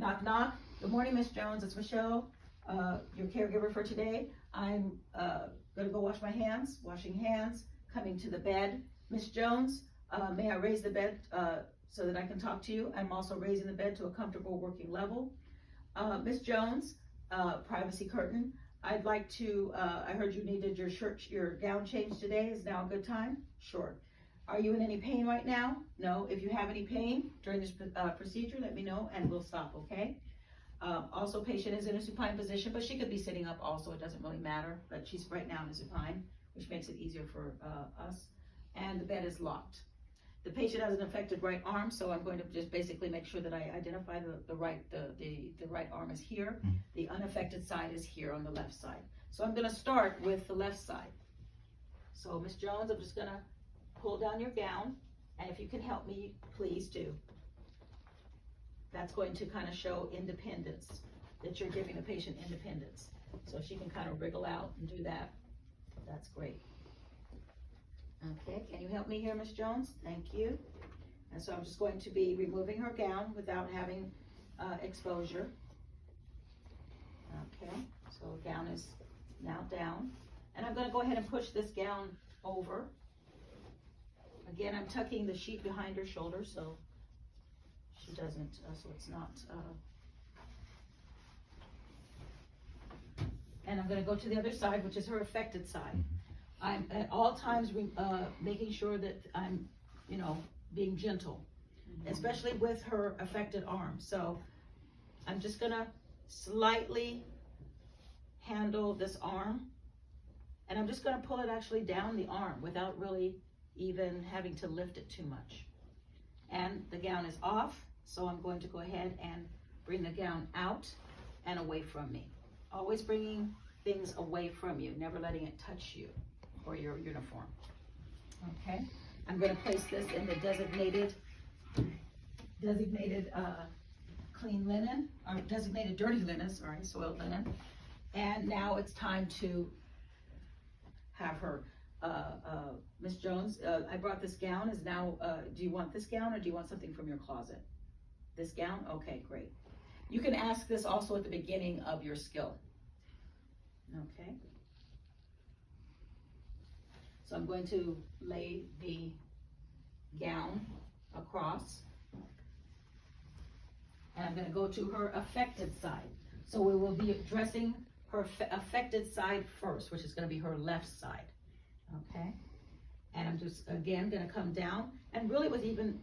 Knock, knock. Good morning, Miss Jones. It's Michelle, your caregiver for today. I'm gonna go wash my hands, washing hands, coming to the bed. Miss Jones, may I raise the bed so that I can talk to you? I'm also raising the bed to a comfortable working level. Miss Jones, privacy curtain. I'd like to, I heard you needed your gown changed today. Is now a good time? Sure. Are you in any pain right now? No. If you have any pain during this procedure, let me know and we'll stop, okay? Also, patient is in a supine position, but she could be sitting up also. It doesn't really matter, but she's right now in a supine, which makes it easier for us. And the bed is locked. The patient has an affected right arm, so I'm going to just basically make sure that I identify the right arm is here. The unaffected side is here on the left side. So I'm gonna start with the left side. So Miss Jones, I'm just gonna pull down your gown, and if you can help me, please do. That's going to kind of show independence, that you're giving the patient independence. So if she can kind of wriggle out and do that, that's great. Okay, can you help me here, Miss Jones? Thank you. And so I'm just going to be removing her gown without having exposure. Okay, so gown is now down. And I'm gonna go ahead and push this gown over. Again, I'm tucking the sheet behind her shoulder so she doesn't, so it's not, and I'm gonna go to the other side, which is her affected side. I'm at all times making sure that I'm, being gentle, especially with her affected arm. So I'm just gonna slightly handle this arm, and I'm just gonna pull it actually down the arm without really even having to lift it too much. And the gown is off, so I'm going to go ahead and bring the gown out and away from me. Always bringing things away from you, never letting it touch you or your uniform. Okay, I'm going to place this in the designated clean linen, or designated dirty linen, sorry, soiled linen. And now it's time to have her, Miss Jones, I brought this gown, is now, do you want this gown or do you want something from your closet? This gown? Okay, great. You can ask this also at the beginning of your skill. Okay. So I'm going to lay the gown across, and I'm going to go to her affected side. So we will be addressing her affected side first, which is going to be her left side. Okay. And I'm just, again, going to come down, and really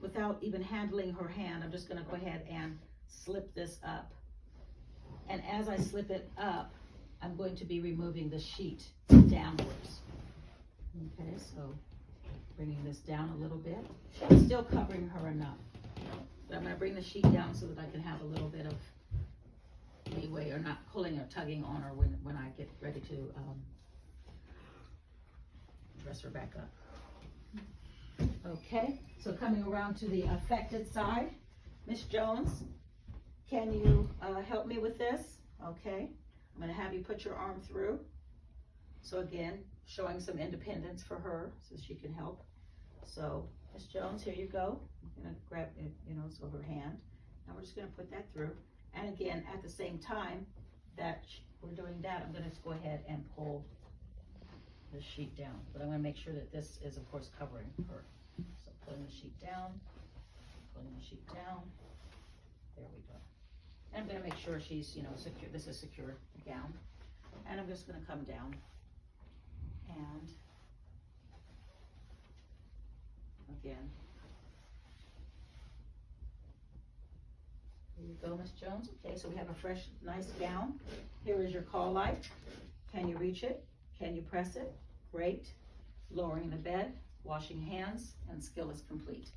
without even handling her hand, I'm just going to go ahead and slip this up. And as I slip it up, I'm going to be removing the sheet downwards. Okay, so bringing this down a little bit. I'm still covering her enough. But I'm going to bring the sheet down so that I can have a little bit of leeway, or not pulling or tugging on her when I get ready to dress her back up. Okay, so coming around to the affected side, Miss Jones, can you help me with this? Okay, I'm going to have you put your arm through. So again, showing some independence for her so she can help. So Miss Jones, here you go. I'm going to grab it, so her hand. Now we're just going to put that through. And again, at the same time that we're doing that, I'm going to go ahead and pull the sheet down. But I'm going to make sure that this is, of course, covering her. So pulling the sheet down, pulling the sheet down. There we go. And I'm going to make sure she's, secure. This is a secure gown. And I'm just going to come down. And again, here you go, Miss Jones. Okay, so we have a fresh, nice gown. Here is your call light. Can you reach it? Can you press it? Great. Lowering the bed, washing hands, and skill is complete.